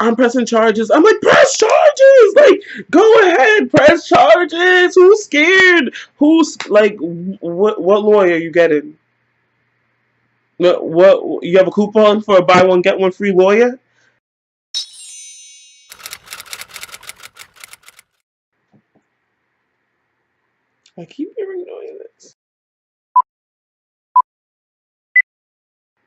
I'm pressing charges. I'm like, press charges! Like, go ahead, press charges! Who's scared? Who's, like, what lawyer you getting? What, you have a coupon for a buy one, get one free lawyer? I keep hearing noises.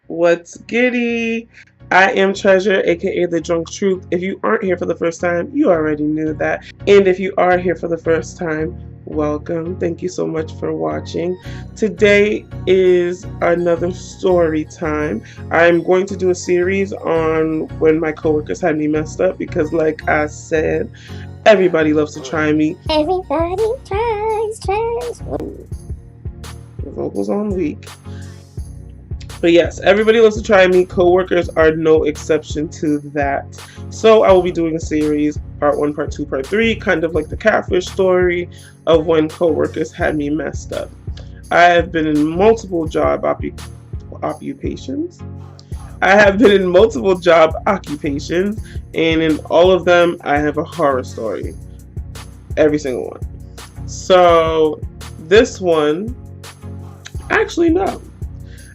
What's giddy? I am Treasure, aka The Drunk Truth. If you aren't here for the first time, you already knew that. And if you are here for the first time, welcome. Thank you so much for watching. Today is another story time. I'm going to do a series on when my coworkers had me messed up because, like I said, everybody loves to try me. Everybody tries. The vocals on weak. But yes, everybody loves to try me. Coworkers are no exception to that. So I will be doing a series, part 1, part 2, part 3, kind of like the catfish story of when coworkers had me messed up. I have been in multiple job occupations. And in all of them, I have a horror story. Every single one. So this one, actually no.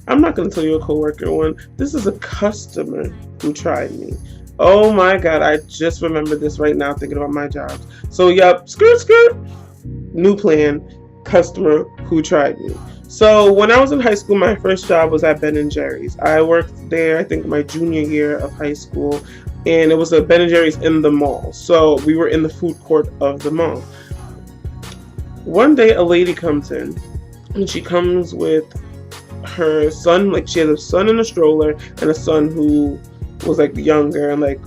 I'm not going to tell you a coworker one. This is a customer who tried me. Oh my god, I just remember this right now thinking about my jobs. So yep, skirt. New plan, customer who tried me. So when I was in high school, my first job was at Ben & Jerry's. I worked there, I think, my junior year of high school. And it was a Ben & Jerry's in the mall. So we were in the food court of the mall. One day a lady comes in. And she comes with her son, like she has a son in a stroller and a son who was like younger and like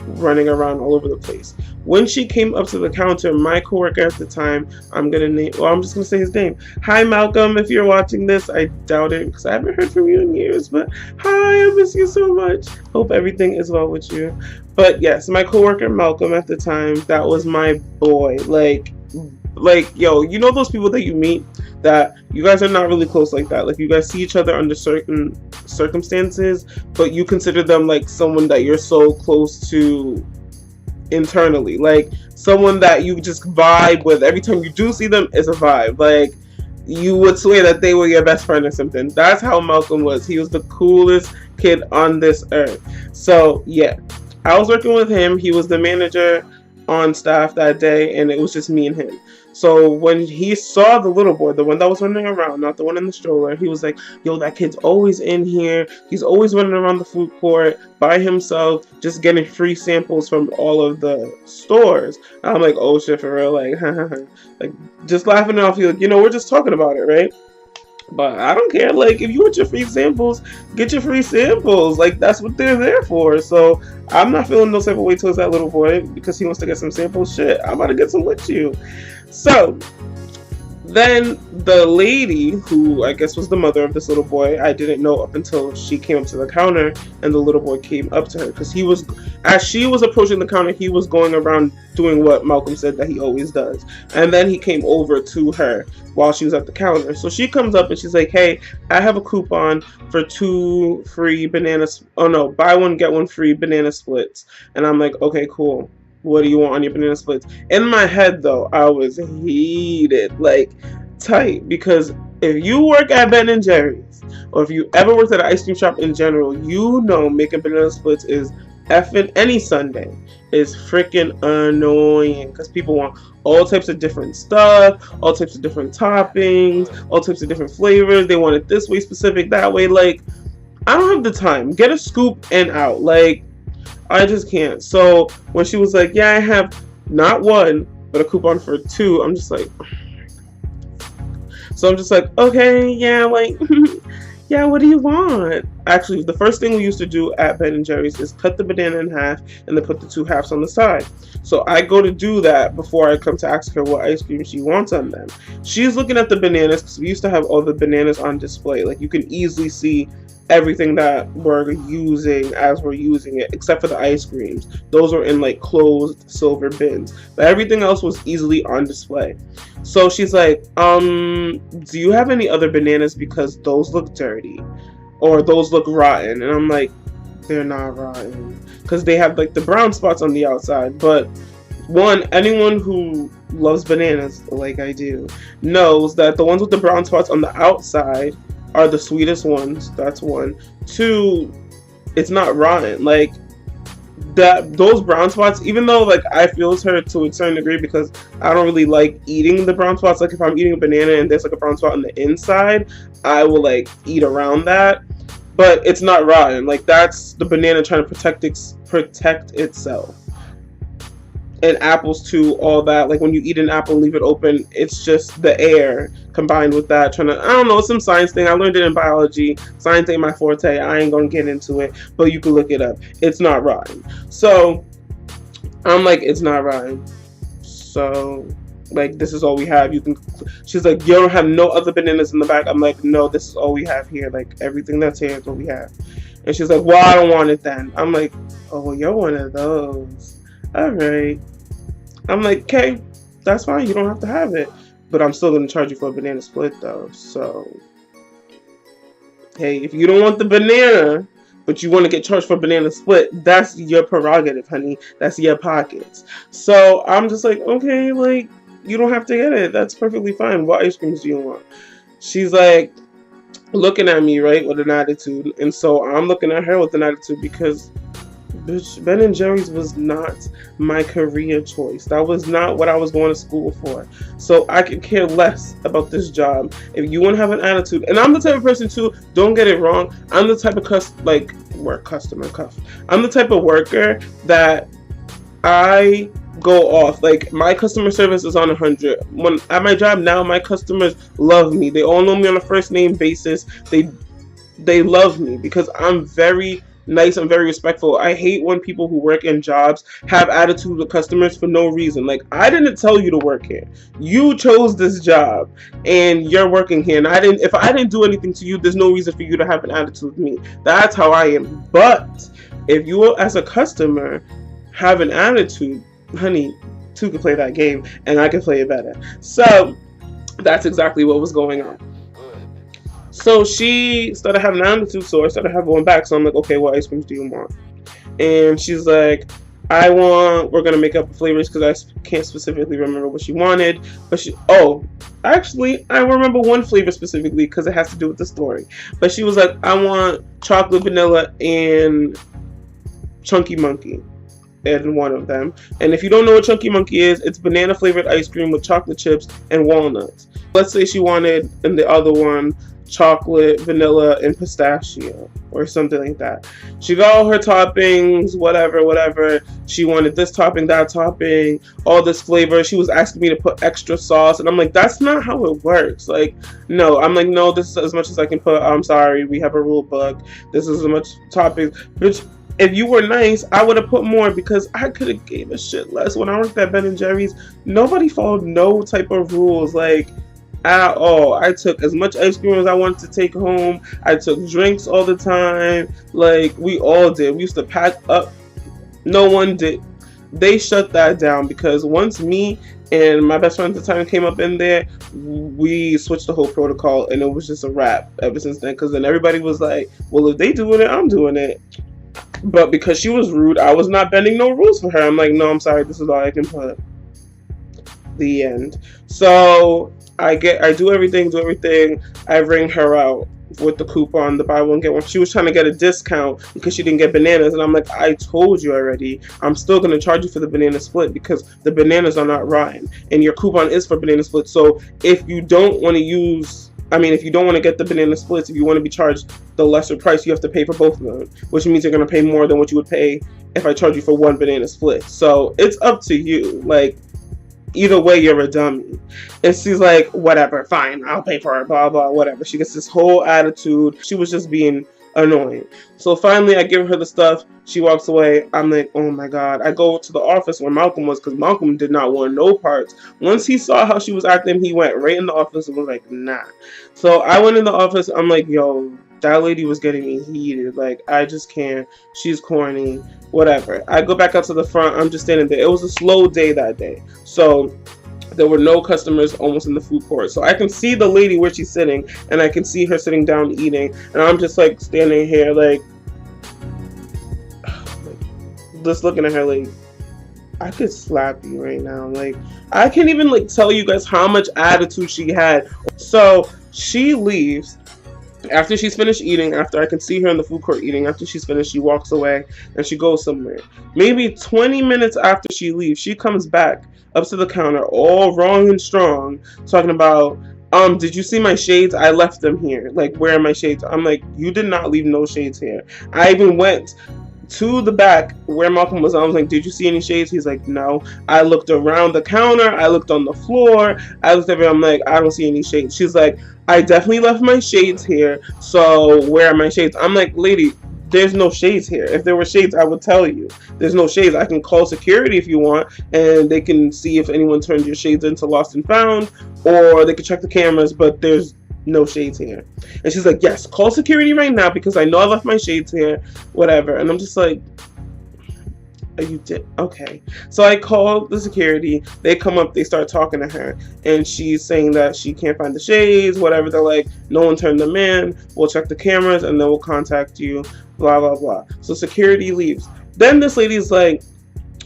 running around all over the place. When she came up to the counter, my coworker at the time, I'm just gonna say his name. Hi Malcolm, if you're watching this, I doubt it because I haven't heard from you in years, but hi, I miss you so much. Hope everything is well with you. But yes, my coworker Malcolm at the time, that was my boy. Like, yo, you know those people that you meet that you guys are not really close like that. Like, you guys see each other under certain circumstances, but you consider them like someone that you're so close to internally. Like, someone that you just vibe with. Every time you do see them, it's a vibe. Like, you would swear that they were your best friend or something. That's how Malcolm was. He was the coolest kid on this earth. So, yeah. I was working with him. He was the manager on staff that day, and it was just me and him. So when he saw the little boy, the one that was running around, not the one in the stroller, he was like, yo, that kid's always in here. He's always running around the food court by himself, just getting free samples from all of the stores. And I'm like, oh shit, for real, like, like just laughing it off. You, like, you know, we're just talking about it, right? But I don't care. Like, if you want your free samples, get your free samples. Like, that's what they're there for. So I'm not feeling no type of way towards that little boy because he wants to get some samples. Shit, I'm about to get some with you. So then the lady, who I guess was the mother of this little boy, I didn't know up until she came up to the counter and the little boy came up to her, because he was, as she was approaching the counter, he was going around doing what Malcolm said that he always does. And then he came over to her while she was at the counter. So she comes up and she's like, hey, I have a coupon for 2 free bananas. Oh no, buy one, get one free banana splits. And I'm like, okay, cool. What do you want on your banana splits? In my head, though, I was heated, like tight, because if you work at Ben & Jerry's, or if you ever worked at an ice cream shop in general, you know making banana splits is effing any Sunday is freaking annoying, because people want all types of different stuff, all types of different toppings, all types of different flavors. They want it this way specific, that way. Like, I don't have the time. Get a scoop and out. Like, I just can't. So when she was like, yeah, I have not 1, but a coupon for 2, I'm just like, so I'm just like, okay, yeah, like, yeah, what do you want? Actually, the first thing we used to do at Ben & Jerry's is cut the banana in half and then put the 2 halves on the side. So I go to do that before I come to ask her what ice cream she wants on them. She's looking at the bananas, because we used to have all the bananas on display. Like, you can easily see everything that we're using as we're using it, except for the ice creams. Those were in like closed silver bins, but everything else was easily on display. So she's like, do you have any other bananas, because those look dirty or those look rotten? And I'm like, they're not rotten. because they have like the brown spots on the outside. But anyone who loves bananas like I do knows that the ones with the brown spots on the outside are the sweetest ones. That's one. Two, it's not rotten. Like those brown spots, even though like I feel her to a certain degree because I don't really like eating the brown spots. Like if I'm eating a banana and there's like a brown spot on the inside, I will like eat around that. But it's not rotten. Like that's the banana trying to protect itself. And apples too, all that. Like when you eat an apple and leave it open, it's just the air combined with that trying to, I don't know, it's some science thing. I learned it in biology. Science ain't my forte. I ain't gonna get into it, but you can look it up. It's not rotten. So I'm like, it's not rotten. So like, this is all we have. You can. She's like, you don't have no other bananas in the back. I'm like, no, this is all we have here. Like everything that's here is what we have. And she's like, well, I don't want it then. I'm like, oh, you're one of those. Alright. I'm like, okay, that's fine, you don't have to have it. But I'm still gonna charge you for a banana split though. So hey, if you don't want the banana, but you want to get charged for a banana split, that's your prerogative, honey. That's your pockets. So I'm just like, okay, like, you don't have to get it. That's perfectly fine. What ice creams do you want? She's like looking at me, right, with an attitude. And so I'm looking at her with an attitude because bitch, Ben & Jerry's was not my career choice. That was not what I was going to school for. So I could care less about this job. If you want to have an attitude, and I'm the type of person too, don't get it wrong, I'm the type of I'm the type of worker that I go off. Like my customer service is on 100. When at my job now, my customers love me. They all know me on a first name basis. They love me because I'm very nice and very respectful. I hate when people who work in jobs have attitude with customers for no reason. Like, I didn't tell you to work here. You chose this job and you're working here. And if I didn't do anything to you, there's no reason for you to have an attitude with me. That's how I am. But if you as a customer have an attitude, honey, two can play that game and I can play it better. So that's exactly what was going on. So she started having an attitude, so I started having one back. So I'm like, okay, what ice creams do you want? And she's like, we're going to make up flavors because I can't specifically remember what she wanted. But actually, I remember one flavor specifically because it has to do with the story. But she was like, I want chocolate, vanilla, and Chunky Monkey in one of them. And if you don't know what Chunky Monkey is, it's banana flavored ice cream with chocolate chips and walnuts. Let's say she wanted in the other one chocolate, vanilla, and pistachio or something like that. She got all her toppings, whatever. She wanted this topping, that topping, all this flavor. She was asking me to put extra sauce, and I'm like, that's not how it works. Like, no. I'm like, no, this is as much as I can put. I'm sorry, we have a rule book. This is as much toppings. Bitch, if you were nice, I would have put more because I could have gave a shit less. When I worked at Ben & Jerry's, nobody followed no type of rules. Like, at all. I took as much ice cream as I wanted to take home. I took drinks all the time. Like, we all did. We used to pack up. No one did. They shut that down because once me and my best friend at the time came up in there, we switched the whole protocol and it was just a wrap ever since then. Because then everybody was like, well, if they doing it, I'm doing it. But because she was rude, I was not bending no rules for her. I'm like, no, I'm sorry. This is all I can put. The end. So I do everything. I ring her out with the coupon, the buy one get one. She was trying to get a discount because she didn't get bananas, and I'm like, I told you already. I'm still gonna charge you for the banana split because the bananas are not rotten, and your coupon is for banana split. So if you don't want to get the banana splits, if you want to be charged the lesser price, you have to pay for both of them, which means you're gonna pay more than what you would pay if I charge you for one banana split. So it's up to you. Like, either way, you're a dummy. And she's like, whatever, fine, I'll pay for it, blah, blah, whatever. She gets this whole attitude. She was just being annoying. So finally, I give her the stuff. She walks away. I'm like, oh my God. I go to the office where Malcolm was because Malcolm did not want no parts. Once he saw how she was acting, he went right in the office and was like, nah. So I went in the office. I'm like, yo, that lady was getting me heated. Like, I just can't. She's corny. Whatever. I go back up to the front. I'm just standing there. It was a slow day that day. So there were no customers almost in the food court. So I can see the lady where she's sitting, and I can see her sitting down eating. And I'm just like standing here like, just looking at her like, I could slap you right now. Like, I can't even like tell you guys how much attitude she had. So she leaves. After she's finished eating, after I can see her in the food court eating, after she's finished, she walks away and she goes somewhere. Maybe 20 minutes after she leaves, she comes back up to the counter, all wrong and strong, talking about, did you see my shades? I left them here. Like, where are my shades? I'm like, you did not leave no shades here. I even went to the back where Malcolm was. I was like, did you see any shades? He's like, no. I looked around the counter. I looked on the floor. I looked everywhere. I'm like, I don't see any shades. She's like, I definitely left my shades here. So where are my shades? I'm like, lady, there's no shades here. If there were shades, I would tell you. There's no shades. I can call security if you want, and they can see if anyone turned your shades into lost and found, or they can check the cameras, but there's no shades here. And she's like, yes, call security right now because I know I left my shades here, whatever. And I'm just like, you did? Okay. So I called the security. They come up, they start talking to her, and she's saying that she can't find the shades, whatever. They're like, no one turned them in. We'll check the cameras and then we'll contact you, blah, blah, blah. So security leaves. Then this lady's like,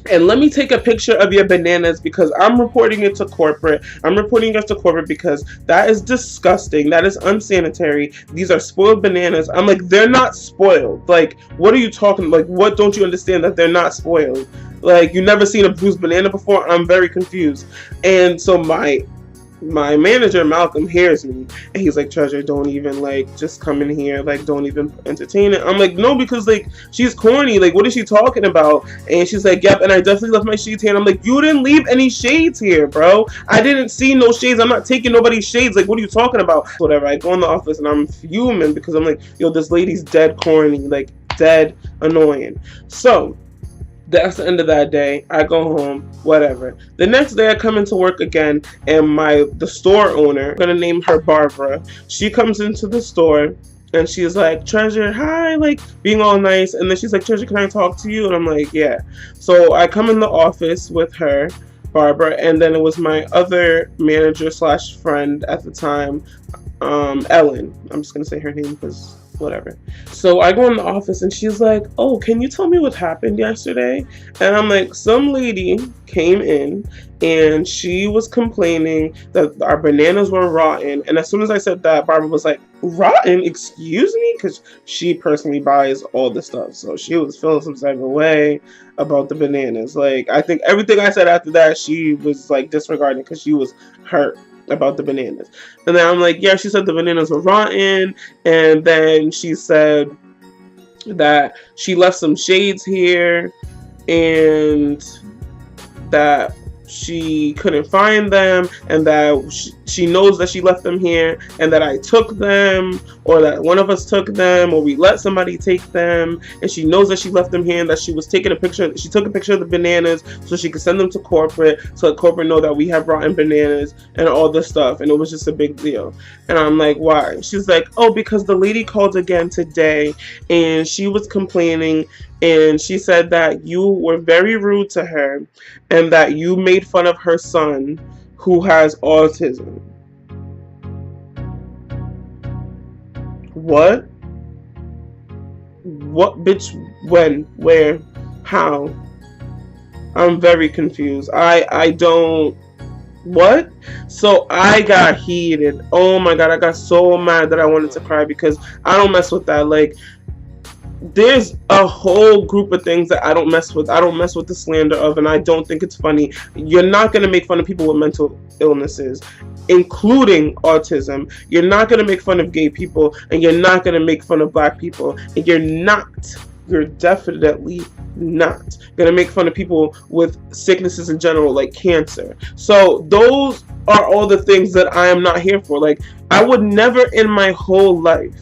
and let me take a picture of your bananas because I'm reporting it to corporate. I'm reporting it to corporate because that is disgusting. That is unsanitary. These are spoiled bananas. I'm like, they're not spoiled. Like, what are you talking about? Like, what don't you understand that they're not spoiled? Like, you never seen a bruised banana before? I'm very confused. And so my manager Malcolm hears me and he's like, Treasure, don't even like just come in here, like don't even entertain it. I'm like, no, because like she's corny, like what is she talking about? And she's like, yep, and I definitely left my shades here. And I'm like, you didn't leave any shades here, bro. I didn't see no shades. I'm not taking nobody's shades. Like, what are you talking about? Whatever. I go in the office and I'm fuming because I'm like, yo, this lady's dead corny, like dead annoying. So that's the end of that day. I go home, whatever. The next day I come into work again, and the store owner, I'm gonna name her Barbara, she comes into the store and she's like, Treasure, hi, like being all nice. And then she's like, Treasure, can I talk to you? And I'm like, yeah. So I come in the office with her, Barbara, and then it was my other manager slash friend at the time, Ellen. I'm just gonna say her name because whatever. So I go in the office and she's like, oh, can you tell me what happened yesterday? And I'm like, some lady came in and she was complaining that our bananas were rotten. And as soon as I said that, Barbara was like, rotten? Excuse me? Because she personally buys all the stuff. So she was feeling some type of way about the bananas. Like, I think everything I said after that, she was like disregarding because she was hurt about the bananas. And then I'm like, yeah, she said the bananas were rotten. And then she said that she left some shades here and that she couldn't find them, and that she knows that she left them here, and that I took them, or that one of us took them, or we let somebody take them, and she knows that she left them here, and that she was taking a picture. She took a picture of the bananas so she could send them to corporate, so that corporate know that we have rotten bananas and all this stuff. And it was just a big deal. And I'm like, why? She's like, oh, because the lady called again today, and she was complaining. And she said that you were very rude to her and that you made fun of her son who has autism. What? What, bitch? When? Where? How? I'm very confused. I don't... What? So I got heated. Oh my god, I got so mad that I wanted to cry because I don't mess with that. Like, there's a whole group of things that I don't mess with. I don't mess with the slander of, and I don't think it's funny. You're not going to make fun of people with mental illnesses, including autism. You're not going to make fun of gay people, and you're not going to make fun of black people. And you're definitely not going to make fun of people with sicknesses in general, like cancer. So those are all the things that I am not here for. Like, I would never in my whole life,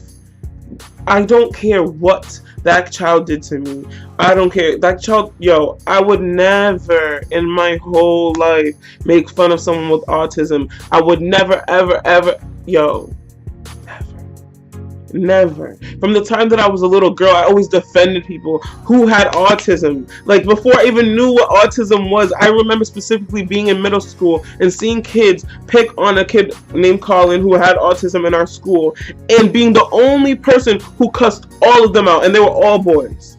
I don't care what that child did to me. I don't care. That child, yo, I would never in my whole life make fun of someone with autism. I would never, ever, ever, yo, never. From the time that I was a little girl, I always defended people who had autism. Like, before I even knew what autism was, I remember specifically being in middle school and seeing kids pick on a kid named Colin who had autism in our school, and being the only person who cussed all of them out, and they were all boys.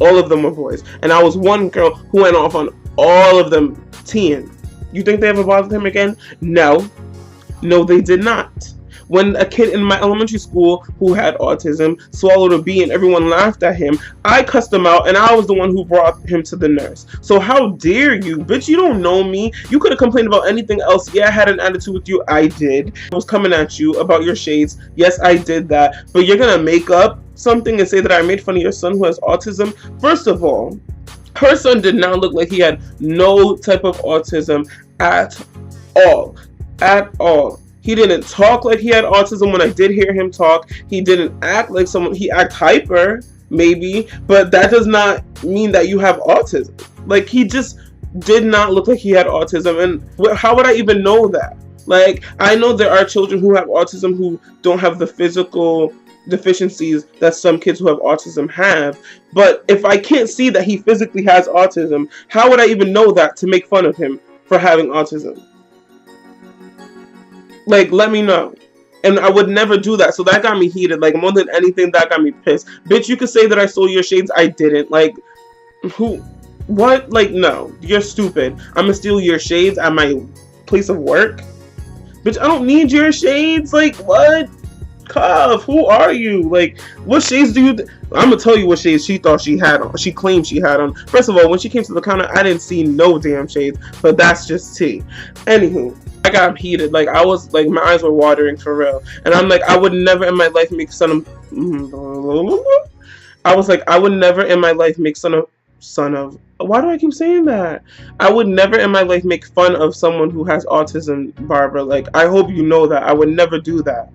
All of them were boys. And I was one girl who went off on all of them teeing. You think they ever bothered him again? No. No, they did not. When a kid in my elementary school who had autism swallowed a bee and everyone laughed at him, I cussed him out and I was the one who brought him to the nurse. So how dare you? Bitch, you don't know me. You could have complained about anything else. Yeah, I had an attitude with you. I did. I was coming at you about your shades. Yes, I did that. But you're gonna make up something and say that I made fun of your son who has autism? First of all, her son did not look like he had no type of autism at all. At all. He didn't talk like he had autism when I did hear him talk. He didn't act like someone. He acted hyper, maybe, but that does not mean that you have autism. Like, he just did not look like he had autism. And how would I even know that? Like, I know there are children who have autism who don't have the physical deficiencies that some kids who have autism have. But if I can't see that he physically has autism, how would I even know that to make fun of him for having autism? Like, let me know. And I would never do that. So that got me heated. Like, more than anything, that got me pissed. Bitch, you could say that I stole your shades. I didn't. Like, who? What? Like, no. You're stupid. I'm gonna steal your shades at my place of work? Bitch, I don't need your shades. Like, what? Cuff, who are you? Like, what shades do you... I'm gonna tell you what shades she thought she had on. She claimed she had on. First of all, when she came to the counter, I didn't see no damn shades. But that's just tea. Anywho. I got heated. Like, I was like, my eyes were watering for real. And I'm like, I would never in my life make fun of. I was like, I would never in my life make son of. Why do I keep saying that? I would never in my life make fun of someone who has autism, Barbara. Like, I hope you know that. I would never do that.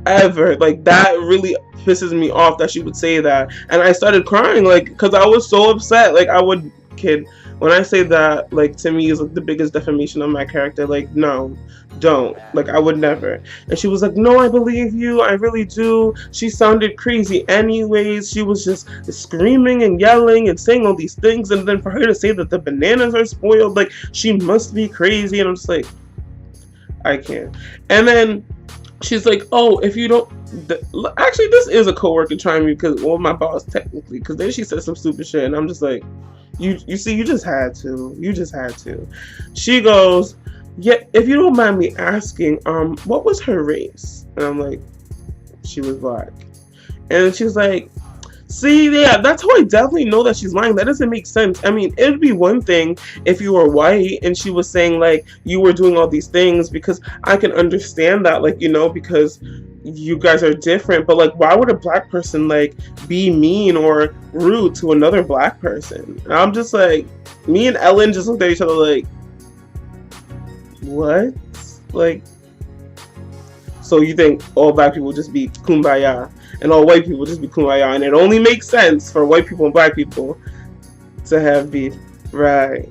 Ever. Like, that really pisses me off that she would say that. And I started crying, like, because I was so upset. Like, I would, kid. When I say that, like, to me is like the biggest defamation of my character. Like, no, don't. Like, I would never. And she was like, no, I believe you. I really do. She sounded crazy anyways. She was just screaming and yelling and saying all these things. And then for her to say that the bananas are spoiled, like, she must be crazy. And I'm just like, I can't. And then she's like, oh, if you don't... Actually, this is a coworker trying me because, well, my boss technically. Because then she said some stupid shit. And I'm just like... You see, you just had to. You just had to. She goes, yeah, if you don't mind me asking, what was her race? And I'm like, she was black. And she's like, see, yeah, that's how I definitely know that she's lying. That doesn't make sense. I mean, it would be one thing if you were white and she was saying, like, you were doing all these things, because I can understand that, like, you know, because you guys are different. But, like, why would a black person, like, be mean or rude to another black person? And I'm just like, me and Ellen just looked at each other like, what? Like, so you think all black people just be kumbaya and all white people just be kumbaya, and it only makes sense for white people and black people to have beef, right?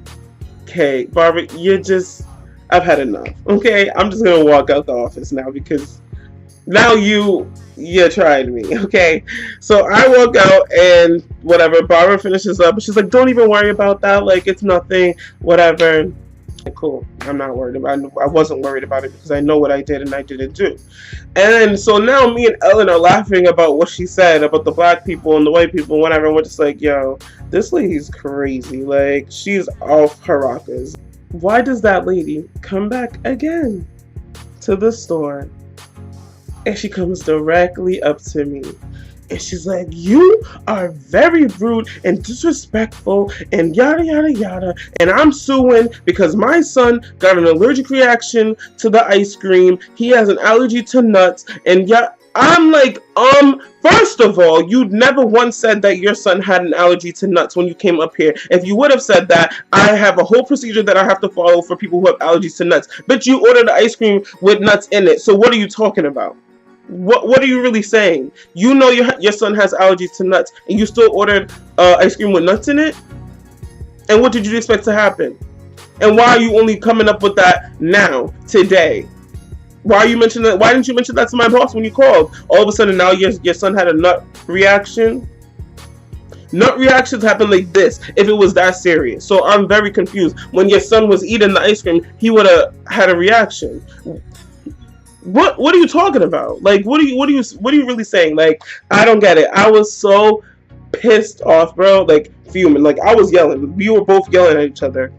Okay, Barbara, you're just... I've had enough. Okay, I'm just gonna walk out the office now because now you tried me. Okay, so I walk out and whatever. Barbara finishes up, and she's like, "Don't even worry about that. Like, it's nothing. Whatever." Cool. I'm not worried about it. I wasn't worried about it because I know what I did and I didn't do. And so now me and Ellen are laughing about what she said about the black people and the white people and whatever. And we're just like, yo, this lady's crazy. Like, she's off her rockers. Why does that lady come back again to the store? And she comes directly up to me. And she's like, you are very rude and disrespectful and yada, yada, yada. And I'm suing because my son got an allergic reaction to the ice cream. He has an allergy to nuts. And yeah, I'm like, first of all, you never once said that your son had an allergy to nuts when you came up here. If you would have said that, I have a whole procedure that I have to follow for people who have allergies to nuts. But you ordered the ice cream with nuts in it. So what are you talking about? What are you really saying? You know your son has allergies to nuts, and you still ordered ice cream with nuts in it? And what did you expect to happen? And why are you only coming up with that now, today? Why are you mentioning that? Why didn't you mention that to my boss when you called? All of a sudden now your son had a nut reaction? Nut reactions happen like this if it was that serious. So I'm very confused. When your son was eating the ice cream, he would have had a reaction. What are you talking about? Like, what are you really saying? Like, I don't get it. I was so pissed off, bro, like fuming. Like I was yelling. We were both yelling at each other.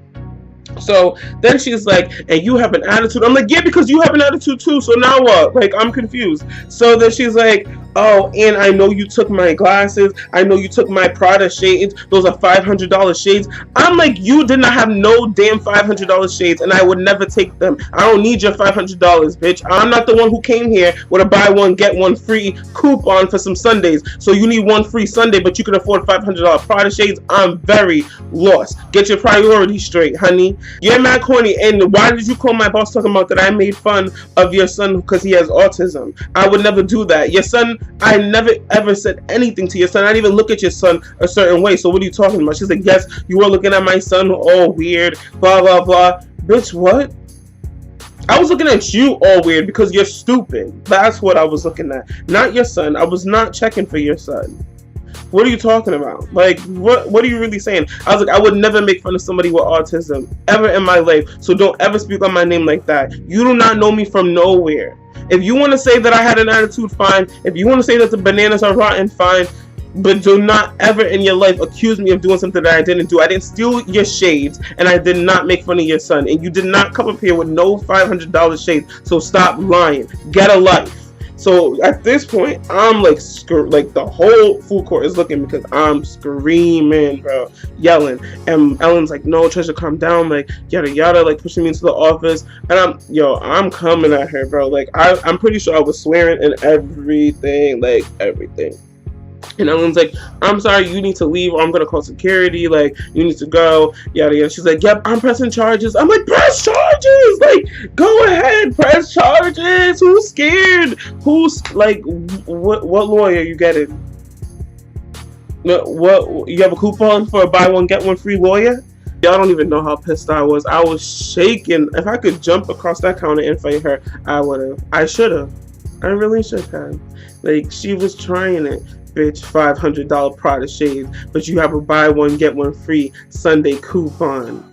So then she's like, and you have an attitude. I'm like, yeah, because you have an attitude too. So now what? Like, I'm confused. So then she's like, oh, and I know you took my glasses. I know you took my Prada shades. Those are $500 shades. I'm like, you did not have no damn $500 shades, and I would never take them. I don't need your $500, bitch. I'm not the one who came here with a buy one, get one free coupon for some Sundays. So you need one free Sunday, but you can afford $500 Prada shades. I'm very lost. Get your priorities straight, honey. You're mad corny, and why did you call my boss talking about that I made fun of your son because he has autism? I would never do that. Your son, I never ever said anything to your son. I didn't even look at your son a certain way. So what are you talking about? She's like, yes, you were looking at my son all weird, blah, blah, blah. Bitch, what? I was looking at you all weird because you're stupid. That's what I was looking at. Not your son. I was not checking for your son. What are you talking about? Like, what are you really saying? I was like, I would never make fun of somebody with autism ever in my life. So don't ever speak on my name like that. You do not know me from nowhere. If you want to say that I had an attitude, fine. If you want to say that the bananas are rotten, fine. But do not ever in your life accuse me of doing something that I didn't do. I didn't steal your shades, and I did not make fun of your son. And you did not come up here with no $500 shades. So stop lying. Get a life. So at this point, I'm like, like the whole food court is looking because I'm screaming, bro, yelling. And Ellen's like, no, Treasure, calm down, like yada yada, like pushing me into the office. And I'm coming at her, bro. Like I'm pretty sure I was swearing and everything, like everything. And Ellen's like, I'm sorry, you need to leave or I'm going to call security. Like, you need to go. Yada, yada. She's like, yep, I'm pressing charges. I'm like, press charges. Like, go ahead, press charges. Who's scared? Who's, like, what lawyer you getting? What, you have a coupon for a buy one, get one free lawyer? Y'all don't even know how pissed I was. I was shaking. If I could jump across that counter and fight her, I would have. I should have. I really should have. Like, she was trying it. Bitch, $500 Prada shades, but you have a buy one, get one free Sunday coupon.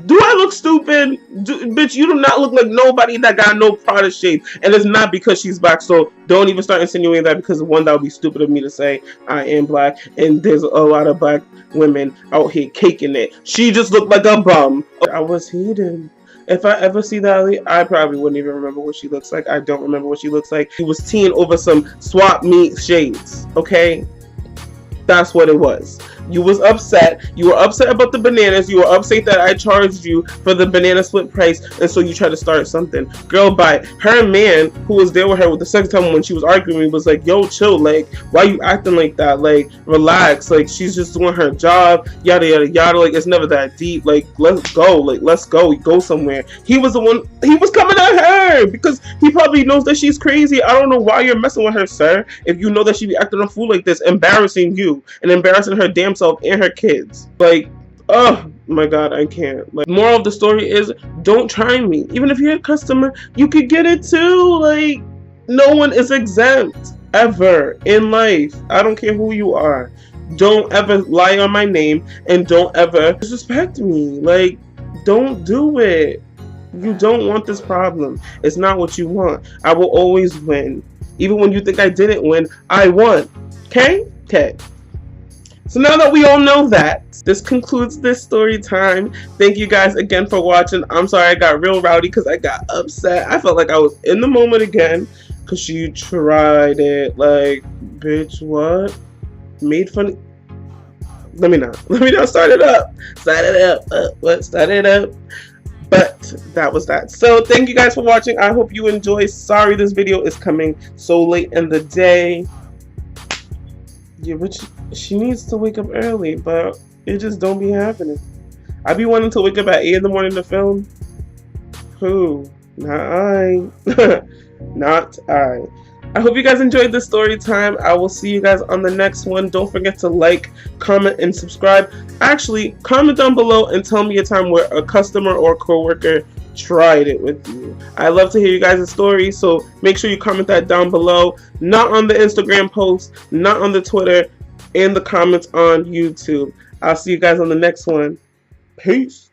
Do I look stupid? Bitch, you do not look like nobody that got no Prada shades. And it's not because she's black, so don't even start insinuating that because one, that would be stupid of me to say. I am black, and there's a lot of black women out here caking it. She just looked like a bum. I was heated. If I ever see that, I probably wouldn't even remember what she looks like. I don't remember what she looks like. She was teeing over some swap meet shades, okay? That's what it was. You was upset. You were upset about the bananas. You were upset that I charged you for the banana split price, and so you tried to start something. Girl, bye. Her man, who was there with her with the second time when she was arguing, was like, yo, chill. Like, why you acting like that? Like, relax. Like, she's just doing her job. Yada, yada, yada. Like, it's never that deep. Like, let's go. Like, let's go. We go somewhere. He was the one. He was coming at her because he probably knows that she's crazy. I don't know why you're messing with her, sir. If you know that she be acting a fool like this, embarrassing you and embarrassing her damn self and her kids. Like, oh my god, I can't. Like, moral of the story is, don't try me. Even if you're a customer, you could get it too. Like, no one is exempt ever in life. I don't care who you are. Don't ever lie on my name, and don't ever disrespect me. Like, don't do it. You don't want this problem. It's not what you want. I will always win. Even when you think I didn't win, I won. Okay? Okay. So now that we all know that, this concludes this story time. Thank you guys again for watching. I'm sorry I got real rowdy because I got upset. I felt like I was in the moment again because she tried it. Like, bitch, what? Made fun. Let me not start it up. Start it up. What? Start it up. But that was that. So thank you guys for watching. I hope you enjoy. Sorry this video is coming so late in the day. Yeah, but she needs to wake up early, but it just don't be happening. I be wanting to wake up at 8 in the morning to film. Who? Not I. Not I. I hope you guys enjoyed this story time. I will see you guys on the next one. Don't forget to like, comment, and subscribe. Actually, comment down below and tell me a time where a customer or coworker tried it with you. I love to hear you guys' stories, so make sure you comment that down below. Not on the Instagram post, not on the Twitter, in the comments on YouTube. I'll see you guys on the next one. Peace.